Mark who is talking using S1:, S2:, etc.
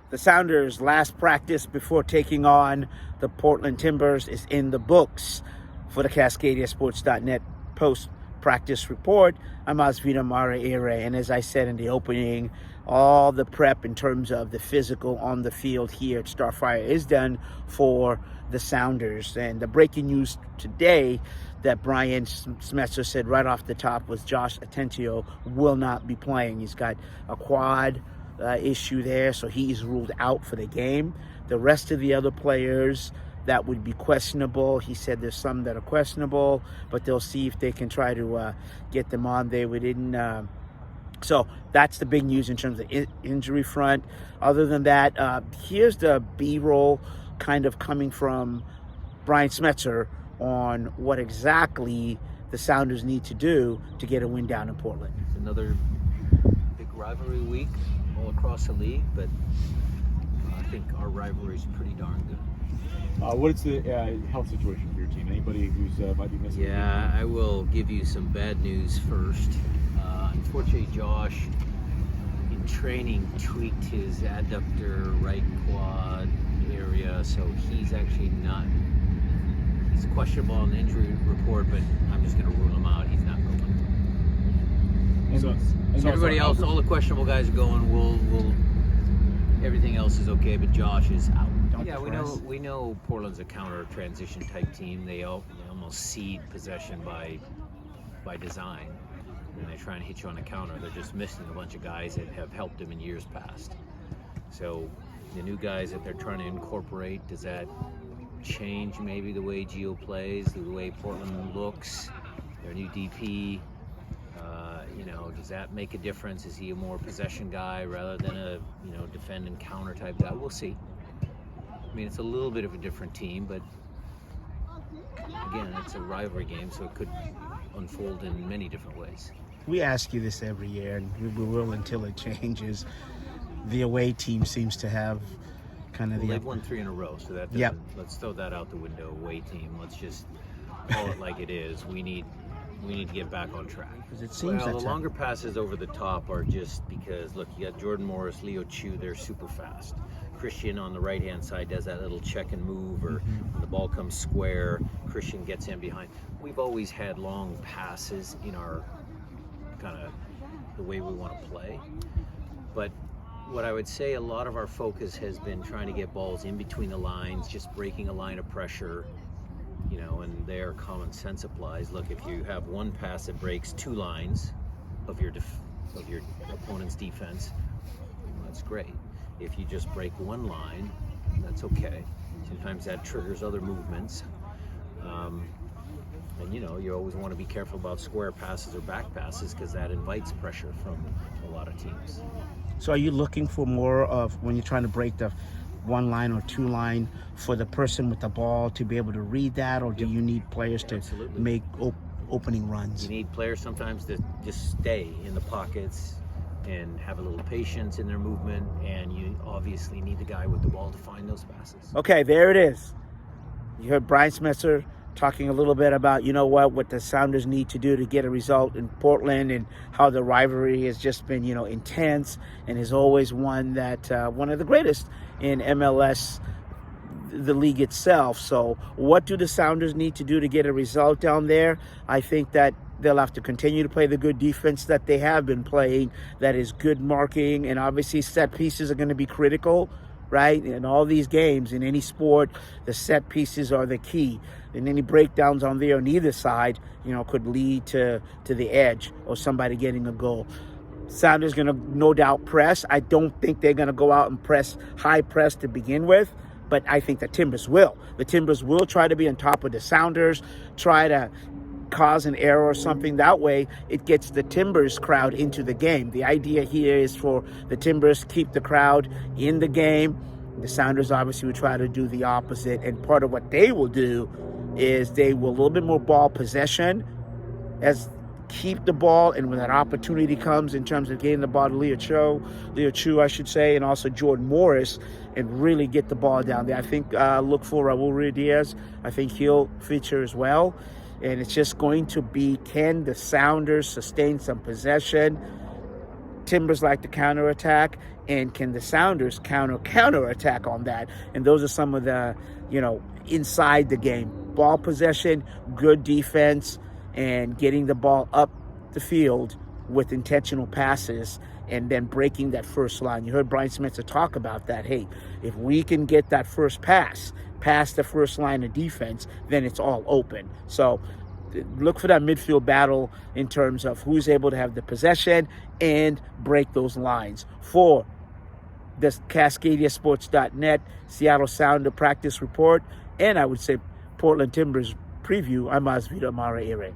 S1: The Sounders' last practice before taking on the Portland Timbers is in the books. For the CascadiaSports.net post-practice report, I'm Osvino Mara-Ere, and as I said in the opening, all the prep in terms of the physical on the field here at Starfire is done for the Sounders. And the breaking news today that Brian Smetzer said right off the top was Josh Atencio will not be playing. He's got a quad issue there, so he's ruled out for the game. The rest of the other players that would be questionable, he said there's some that are questionable, but they'll see if they can try to get them on there. We didn't so that's the big news in terms of injury front. Other than that, here's the B-roll kind of coming from Brian Smetzer on what exactly the Sounders need to do to get a win down in Portland.
S2: It's another big rivalry week all across the league, but I think our rivalry is pretty darn good.
S3: What is the health situation for your team? Anybody who's might be missing?
S2: Yeah, I will give you some bad news first. Unfortunately, Josh, in training, tweaked his adductor right quad area, so he's actually not. He's questionable on the injury report, but I'm just going to rule him out. He's not going. So everybody else, all the questionable guys are going. We'll everything else is okay, but Josh is out. Yeah, we know Portland's a counter transition type team. They almost cede possession by design. When they try and hit you on a counter, they're just missing a bunch of guys that have helped them in years past. So the new guys that they're trying to incorporate, does that change maybe the way Gio plays, the way Portland looks, their new DP? Does that make a difference? Is he a more possession guy rather than a defend and counter type guy? We'll see. I mean, it's a little bit of a different team, but again, it's a rivalry game, so it could unfold in many different ways.
S1: We ask you this every year, and we will until it changes. The away team seems to have kind of
S2: they've won 3 in a row, so that doesn't, let's throw that out the window. Away team, let's just call it like it is. We need to get back on track.
S1: It seems
S2: the longer passes over the top are just because, look, you got Jordan Morris, Leo Chu, they're super fast. Christian on the right-hand side does that little check and move, or when the ball comes square, Christian gets in behind. We've always had long passes in our kind of the way we want to play. But what I would say, a lot of our focus has been trying to get balls in between the lines, just breaking a line of pressure, and there common sense applies. Look, if you have one pass that breaks 2 lines of your opponent's defense, that's great. If you just break 1 line, that's okay. Sometimes that triggers other movements. And you always want to be careful about square passes or back passes because that invites pressure from a lot of teams.
S1: So are you looking for more of, when you're trying to break the 1 line or 2 line, for the person with the ball to be able to read that, or do you need players to make opening runs?
S2: You need players sometimes to just stay in the pockets and have a little patience in their movement, and you obviously need the guy with the ball to find those passes.
S1: Okay, there it is. You heard Brian Smetzer talking a little bit about, what the Sounders need to do to get a result in Portland, and how the rivalry has just been, intense, and is always one that one of the greatest in MLS, the league itself. So what do the Sounders need to do to get a result down there? I think that they'll have to continue to play the good defense that they have been playing, that is good marking, and obviously set pieces are going to be critical, right? In all these games, in any sport, the set pieces are the key. And any breakdowns on there on either side, could lead to the edge or somebody getting a goal. Sounders going to no doubt press. I don't think they're going to go out and high press to begin with, but I think the Timbers will. The Timbers will try to be on top of the Sounders, try to cause an error or something. That way it gets the Timbers crowd into the game. The idea here is for the Timbers to keep the crowd in the game. The Sounders obviously will try to do the opposite, and part of what they will do is they will a little bit more ball possession, as keep the ball, and when that opportunity comes in terms of getting the ball to Leo Chu, I should say, and also Jordan Morris, and really get the ball down there. I think look for Raul Ruiz. I think he'll feature as well. And it's just going to be, can the Sounders sustain some possession? Timbers like to counterattack, and can the Sounders counterattack on that? And those are some of the, inside the game. Ball possession, good defense, and getting the ball up the field with intentional passes, and then breaking that first line. You heard Brian Spencer talk about that. Hey, if we can get that first pass past the first line of defense, then it's all open. So look for that midfield battle in terms of who's able to have the possession and break those lines. For the CascadiaSports.net Seattle Sounder practice report, and I would say Portland Timbers preview, I'm Osvita Mara Ere.